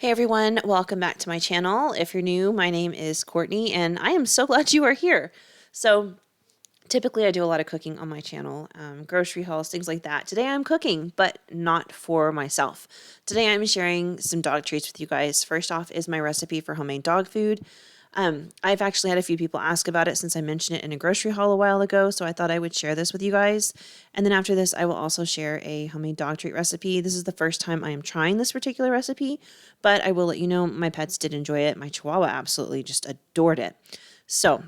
Hey everyone, welcome back to my channel. If you're new, my name is Courtney and I am so glad you are here. So typically I do a lot of cooking on my channel, grocery hauls, things like that. Today I'm cooking, but not for myself. Today I'm sharing some dog treats with you guys. First off is my recipe for homemade dog food. I've actually had a few people ask about it since I mentioned it in a grocery haul a while ago, so I thought I would share this with you guys. And then after this, I will also share a homemade dog treat recipe. This is the first time I am trying this particular recipe, but I will let you know my pets did enjoy it. My Chihuahua absolutely just adored it. So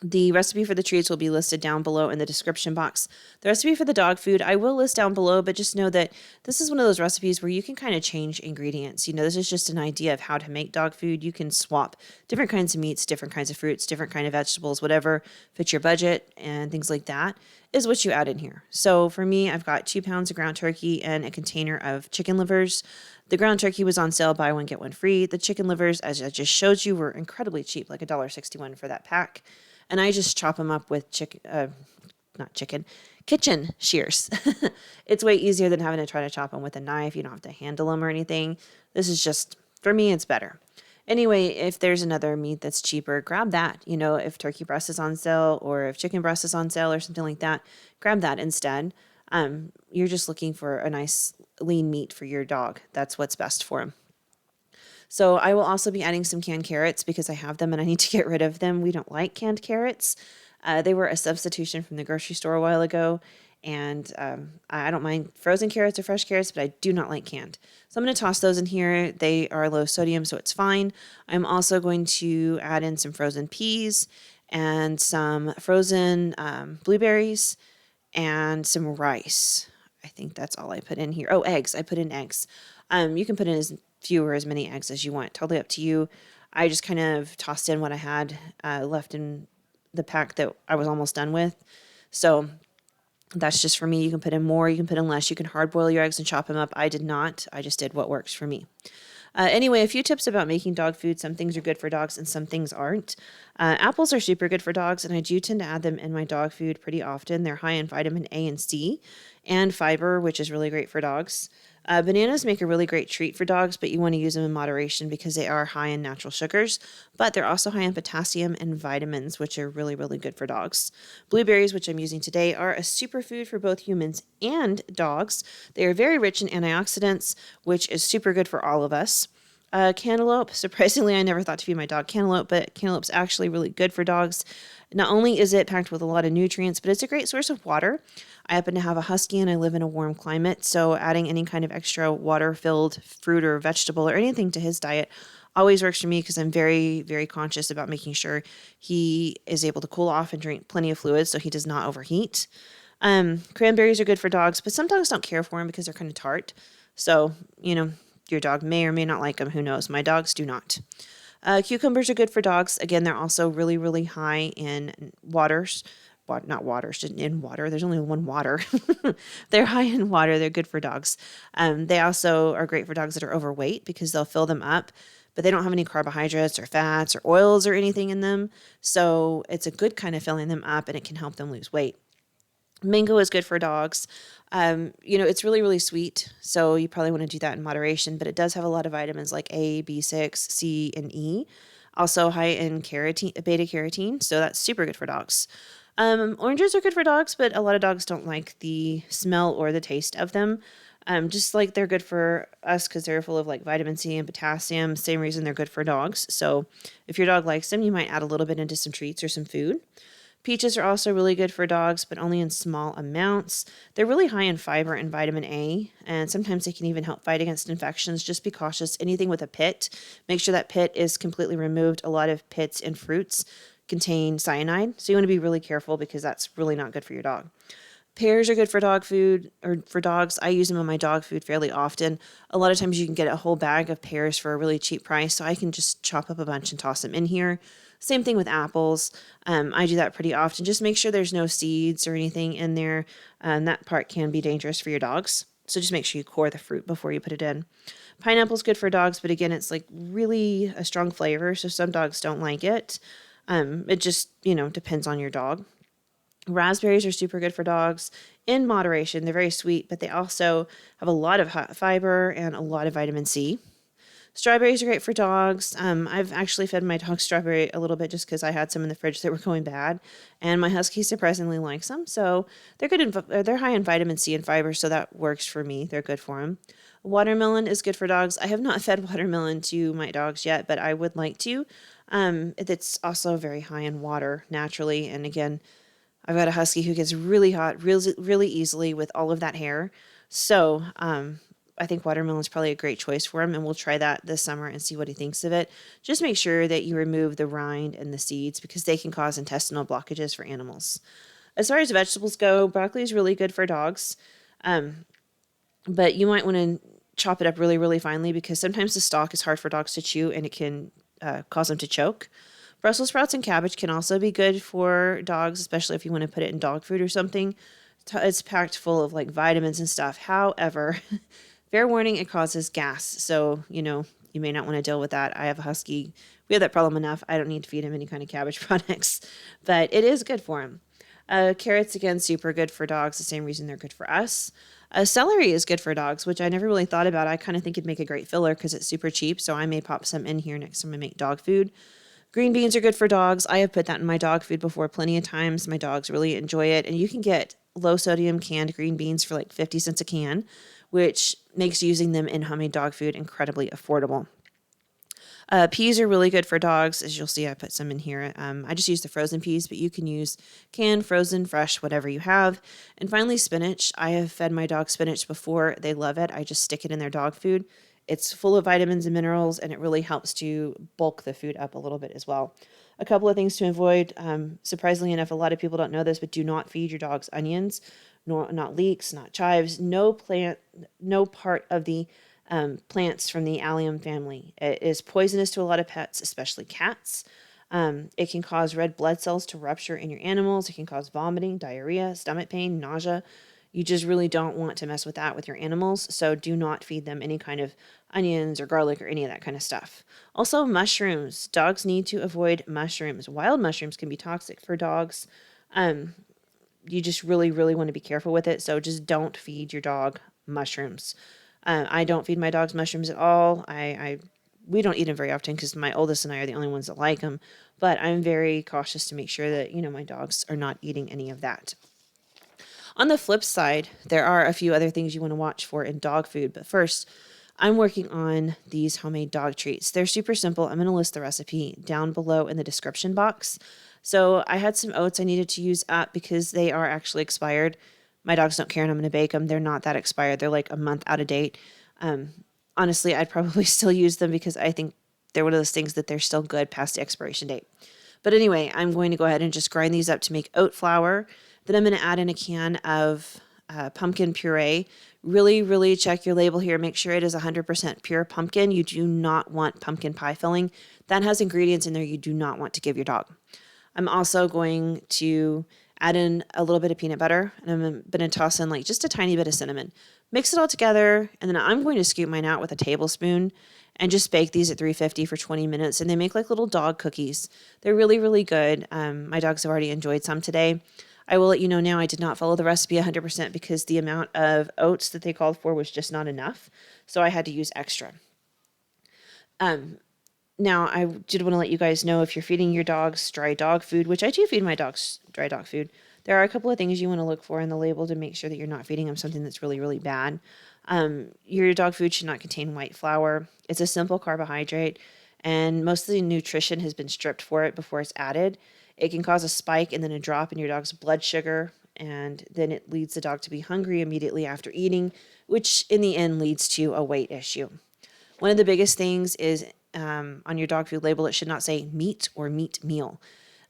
the recipe for the treats will be listed down below in the description box. The recipe for the dog food I will list down below, but just know that this is one of those recipes where you can kind of change ingredients. This is just an idea of how to make dog food. You can swap different kinds of meats, different kinds of fruits, different kind of vegetables, whatever fits your budget and things like that is what you add in here. So for me, I've got 2 pounds of ground turkey and a container of chicken livers. The ground turkey was on sale, buy one, get one free. The chicken livers, as I just showed you, were incredibly cheap, like $1.61 for that pack. And I just chop them up with kitchen shears. It's way easier than having to try to chop them with a knife. You don't have to handle them or anything. This is just, for me, it's better. Anyway, if there's another meat that's cheaper, grab that. If turkey breast is on sale or if chicken breast is on sale or something like that, grab that instead. You're just looking for a nice lean meat for your dog. That's what's best for him. So I will also be adding some canned carrots because I have them and I need to get rid of them. We don't like canned carrots. They were a substitution from the grocery store a while ago. And I don't mind frozen carrots or fresh carrots, but I do not like canned. So I'm going to toss those in here. They are low sodium, so it's fine. I'm also going to add in some frozen peas and some frozen blueberries and some rice. I think that's all I put in here. Oh, eggs. I put in eggs. You can put in as few or as many eggs as you want. Totally up to you. I just kind of tossed in what I had left in the pack that I was almost done with. So that's just for me. You can put in more, you can put in less. You can hard boil your eggs and chop them up. I did not. I just did what works for me. Anyway, a few tips about making dog food. Some things are good for dogs and some things aren't. Apples are super good for dogs, and I do tend to add them in my dog food pretty often. They're high in vitamin A and C and fiber, which is really great for dogs. Bananas make a really great treat for dogs, but you want to use them in moderation because they are high in natural sugars, but they're also high in potassium and vitamins, which are really, really good for dogs. Blueberries, which I'm using today, are a superfood for both humans and dogs. They are very rich in antioxidants, which is super good for all of us. Cantaloupe, surprisingly, I never thought to feed my dog cantaloupe, but cantaloupe's actually really good for dogs. Not only is it packed with a lot of nutrients, but it's a great source of water. I happen to have a husky and I live in a warm climate, so adding any kind of extra water-filled fruit or vegetable or anything to his diet always works for me because I'm very, very conscious about making sure he is able to cool off and drink plenty of fluids so he does not overheat. Cranberries are good for dogs, but some dogs don't care for them because they're kind of tart. So, your dog may or may not like them. Who knows? My dogs do not. Cucumbers are good for dogs. Again, they're also really, really high in waters. Not waters, in water. There's only one water. They're high in water. They're good for dogs. They also are great for dogs that are overweight because they'll fill them up, but they don't have any carbohydrates or fats or oils or anything in them. So it's a good kind of filling them up and it can help them lose weight. Mango is good for dogs. It's really, really sweet, so you probably want to do that in moderation, but it does have a lot of vitamins like A, B6, C, and E. Also high in carotene, beta carotene, so that's super good for dogs. Oranges are good for dogs, but a lot of dogs don't like the smell or the taste of them. Just like they're good for us because they're full of like vitamin C and potassium, same reason they're good for dogs. So if your dog likes them, you might add a little bit into some treats or some food. Peaches are also really good for dogs, but only in small amounts. They're really high in fiber and vitamin A, and sometimes they can even help fight against infections. Just be cautious. Anything with a pit, make sure that pit is completely removed. A lot of pits in fruits contain cyanide, so you want to be really careful because that's really not good for your dog. Pears are good for dog food or for dogs. I use them in my dog food fairly often. A lot of times you can get a whole bag of pears for a really cheap price, so I can just chop up a bunch and toss them in here. Same thing with apples. I do that pretty often. Just make sure there's no seeds or anything in there. That part can be dangerous for your dogs. So just make sure you core the fruit before you put it in. Pineapple's good for dogs, but again, it's like really a strong flavor, so some dogs don't like it. It just, depends on your dog. Raspberries are super good for dogs in moderation. They're very sweet, but they also have a lot of fiber and a lot of vitamin C. Strawberries are great for dogs. I've actually fed my dog strawberry a little bit just because I had some in the fridge that were going bad, and my husky surprisingly likes them. So they're good. They're high in vitamin C and fiber, so that works for me. They're good for them. Watermelon is good for dogs. I have not fed watermelon to my dogs yet, but I would like to. It's also very high in water naturally, and again, I've got a husky who gets really hot really, really easily with all of that hair. So I think watermelon is probably a great choice for him, and we'll try that this summer and see what he thinks of it. Just make sure that you remove the rind and the seeds because they can cause intestinal blockages for animals. As far as vegetables go, broccoli is really good for dogs, but you might want to chop it up really, really finely because sometimes the stalk is hard for dogs to chew and it can cause them to choke. Brussels sprouts and cabbage can also be good for dogs, especially if you want to put it in dog food or something. It's packed full of like vitamins and stuff. However, fair warning, it causes gas. So, you may not want to deal with that. I have a husky. We have that problem enough. I don't need to feed him any kind of cabbage products, but it is good for him. Carrots, again, super good for dogs. The same reason they're good for us. Celery is good for dogs, which I never really thought about. I kind of think it'd make a great filler because it's super cheap. So I may pop some in here next time I make dog food. Green beans are good for dogs. I have put that in my dog food before plenty of times. My dogs really enjoy it. And you can get low sodium canned green beans for like 50 cents a can, which makes using them in homemade dog food incredibly affordable. Peas are really good for dogs. As you'll see, I put some in here. I just use the frozen peas, but you can use canned, frozen, fresh, whatever you have. And finally, spinach. I have fed my dog spinach before. They love it. I just stick it in their dog food. It's full of vitamins and minerals, and it really helps to bulk the food up a little bit as well. A couple of things to avoid. Surprisingly enough, a lot of people don't know this, but do not feed your dogs onions, not leeks, not chives. No part of the plants from the allium family. It is poisonous to a lot of pets, especially cats. It can cause red blood cells to rupture in your animals. It can cause vomiting, diarrhea, stomach pain, nausea. You just really don't want to mess with that with your animals, so do not feed them any kind of onions or garlic or any of that kind of stuff. Also, mushrooms. Dogs need to avoid mushrooms. Wild mushrooms can be toxic for dogs. You just really, really want to be careful with it, so just don't feed your dog mushrooms. I don't feed my dogs mushrooms at all. We don't eat them very often because my oldest and I are the only ones that like them, but I'm very cautious to make sure that, my dogs are not eating any of that. On the flip side, there are a few other things you want to watch for in dog food. But first, I'm working on these homemade dog treats. They're super simple. I'm going to list the recipe down below in the description box. So I had some oats I needed to use up because they are actually expired. My dogs don't care and I'm going to bake them. They're not that expired. They're like a month out of date. Honestly, I'd probably still use them because I think they're one of those things that they're still good past the expiration date. But anyway, I'm going to go ahead and just grind these up to make oat flour. Then I'm going to add in a can of pumpkin puree. Really, really check your label here. Make sure it is 100% pure pumpkin. You do not want pumpkin pie filling. That has ingredients in there you do not want to give your dog. I'm also going to add in a little bit of peanut butter, and I'm going to toss in like just a tiny bit of cinnamon. Mix it all together, and then I'm going to scoop mine out with a tablespoon and just bake these at 350 for 20 minutes, and they make like little dog cookies. They're really, really good. My dogs have already enjoyed some today. I will let you know now I did not follow the recipe 100% because the amount of oats that they called for was just not enough, so I had to use extra. Now, I did want to let you guys know if you're feeding your dogs dry dog food, which I do feed my dogs dry dog food, there are a couple of things you want to look for in the label to make sure that you're not feeding them something that's really, really bad. Your dog food should not contain white flour. It's a simple carbohydrate, and most of the nutrition has been stripped for it before it's added. It can cause a spike and then a drop in your dog's blood sugar, and then it leads the dog to be hungry immediately after eating, which in the end leads to a weight issue. One of the biggest things is on your dog food label, it should not say meat or meat meal.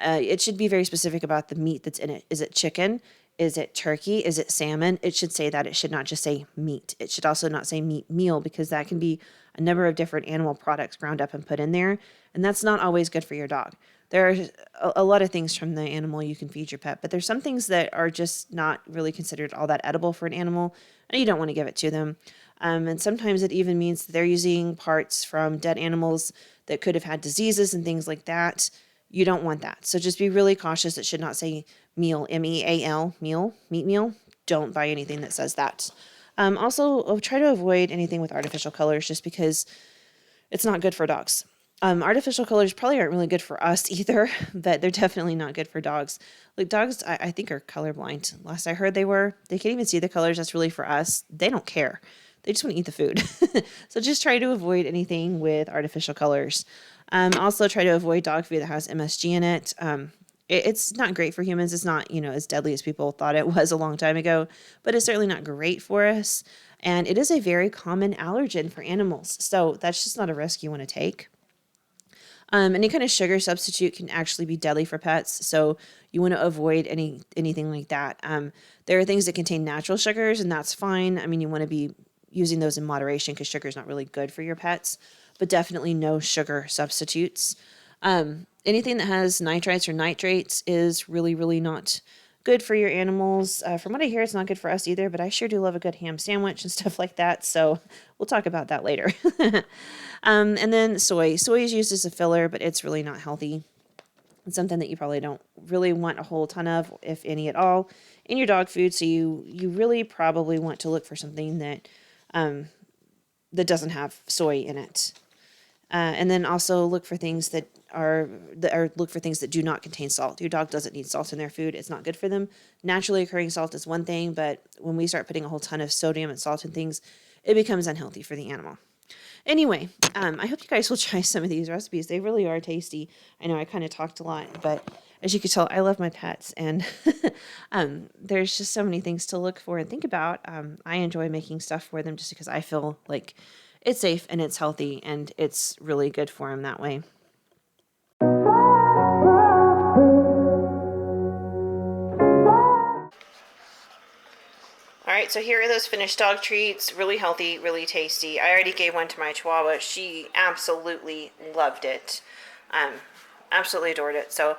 It should be very specific about the meat that's in it. Is it chicken? Is it turkey? Is it salmon? It should say that. It should not just say meat. It should also not say meat meal because that can be a number of different animal products ground up and put in there, and that's not always good for your dog. There are a lot of things from the animal you can feed your pet, but there's some things that are just not really considered all that edible for an animal, and you don't want to give it to them. And sometimes it even means that they're using parts from dead animals that could have had diseases and things like that. You don't want that. So just be really cautious. It should not say meal, M-E-A-L, meal, meat meal. Don't buy anything that says that. Also, try to avoid anything with artificial colors just because it's not good for dogs. Artificial colors probably aren't really good for us either, but they're definitely not good for dogs. Like dogs, I think are colorblind. Last I heard they were. They can't even see the colors. That's really for us. They don't care. They just want to eat the food. So just try to avoid anything with artificial colors. Also try to avoid dog food that has MSG in it. It's not great for humans. It's not, as deadly as people thought it was a long time ago, but it's certainly not great for us. And it is a very common allergen for animals. So that's just not a risk you want to take. Any kind of sugar substitute can actually be deadly for pets, so you want to avoid anything like that. There are things that contain natural sugars, and that's fine. I mean, you want to be using those in moderation because sugar is not really good for your pets, but definitely no sugar substitutes. Anything that has nitrites or nitrates is really, really not good for your animals. From what I hear, it's not good for us either, but I sure do love a good ham sandwich and stuff like that, so we'll talk about that later. And then soy. Soy is used as a filler, but it's really not healthy. It's something that you probably don't really want a whole ton of, if any at all, in your dog food, so you really probably want to look for something that doesn't have soy in it. And then also look for things that do not contain salt. Your dog doesn't need salt in their food. It's not good for them. Naturally occurring salt is one thing, but when we start putting a whole ton of sodium and salt in things, it becomes unhealthy for the animal. Anyway, I hope you guys will try some of these recipes. They really are tasty. I know I kind of talked a lot, but as you can tell, I love my pets, and there's just so many things to look for and think about. I enjoy making stuff for them just because I feel like it's safe and it's healthy and it's really good for them that way. All right, so here are those finished dog treats. Really healthy, really tasty. I already gave one to my Chihuahua. She absolutely loved it. Absolutely adored it. So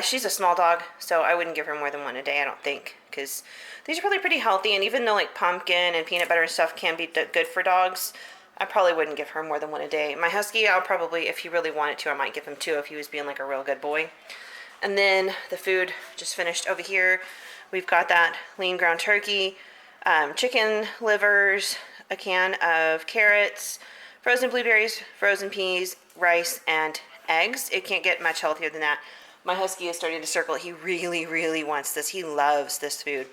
she's a small dog, so I wouldn't give her more than one a day, I don't think, because these are really pretty healthy. And even though like pumpkin and peanut butter and stuff can be good for dogs, I probably wouldn't give her more than one a day. My husky, I'll probably, if he really wanted to, I might give him 2 if he was being like a real good boy. And then the food just finished over here. We've got that lean ground turkey, chicken livers, a can of carrots, frozen blueberries, frozen peas, rice, and eggs. It can't get much healthier than that. My husky is starting to circle. He really, really wants this. He loves this food.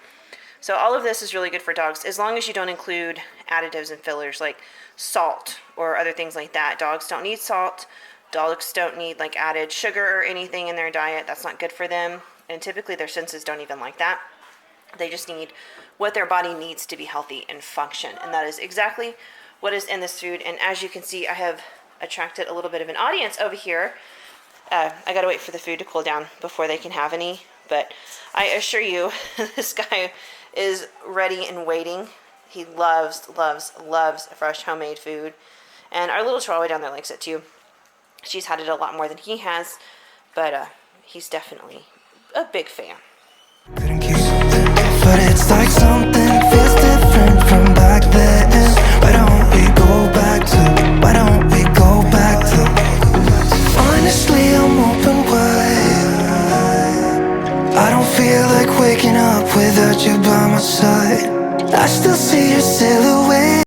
So all of this is really good for dogs, as long as you don't include additives and fillers like salt or other things like that. Dogs don't need salt. Dogs don't need like added sugar or anything in their diet. That's not good for them. And typically their senses don't even like that. They just need what their body needs to be healthy and function. And that is exactly what is in this food. And as you can see, I have attracted a little bit of an audience over here. I gotta wait for the food to cool down before they can have any. But I assure you, this guy is ready and waiting. He loves, loves, loves fresh homemade food. And our little Chihuahua down there likes it too. She's had it a lot more than he has, but he's definitely a big fan.